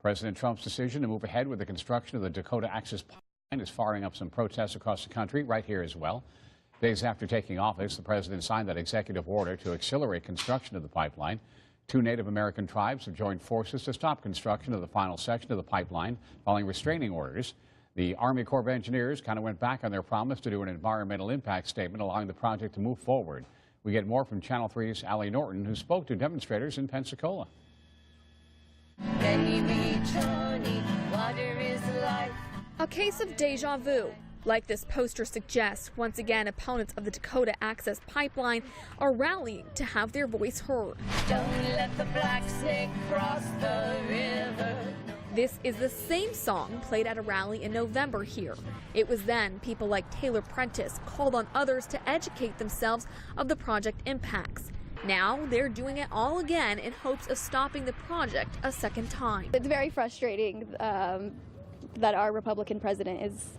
President Trump's decision to move ahead with the construction of the Dakota Access Pipeline is firing up some protests across the country, right here as well. Days after taking office, the president signed that executive order to accelerate construction of the pipeline. 2 Native American tribes have joined forces to stop construction of the final section of the pipeline following restraining orders. The Army Corps of Engineers kind of went back on their promise to do an environmental impact statement, allowing the project to move forward. We get more from Channel 3's Allie Norton, who spoke to demonstrators in Pensacola. A case of deja vu. Like this poster suggests, once again, opponents of the Dakota Access Pipeline are rallying to have their voice heard. Don't let the black snake cross the river. This is the same song played at a rally in November here. It was then people like Taylor Prentice called on others to educate themselves of the project impacts. Now they're doing it all again in hopes of stopping the project a second time. It's very frustrating that our Republican president is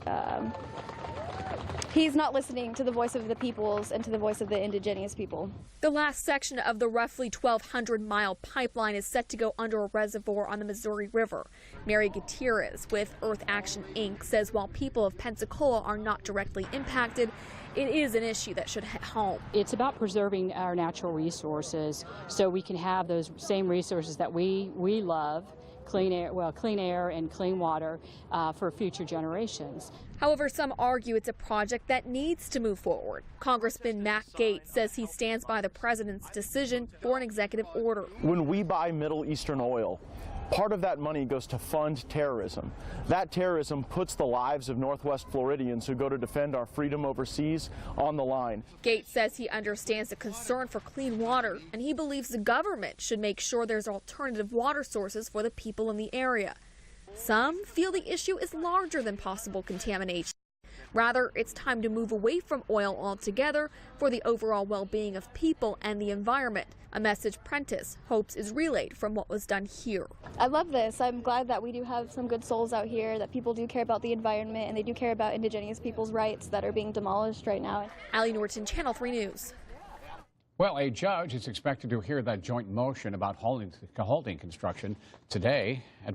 he's not listening to the voice of the peoples and to the voice of the indigenous people. The last section of the roughly 1,200-mile pipeline is set to go under a reservoir on the Missouri River. Mary Gutierrez with Earth Action, Inc. says while people of Pensacola are not directly impacted, it is an issue that should hit home. It's about preserving our natural resources so we can have those same resources that we love, clean air and clean water for future generations. However, some argue it's a project that needs to move forward. Congressman Gaetz says he stands by the president's decision for an executive order. When we buy Middle Eastern oil, part of that money goes to fund terrorism. That terrorism puts the lives of Northwest Floridians who go to defend our freedom overseas on the line. Gaetz says he understands the concern for clean water, and he believes the government should make sure there's alternative water sources for the people in the area. Some feel the issue is larger than possible contamination. Rather, it's time to move away from oil altogether for the overall well-being of people and the environment, a message Prentice hopes is relayed from what was done here. I love this. I'm glad that we do have some good souls out here, that people do care about the environment and they do care about indigenous people's rights that are being demolished right now. Allie Norton, Channel 3 News. Well, a judge is expected to hear that joint motion about halting construction today at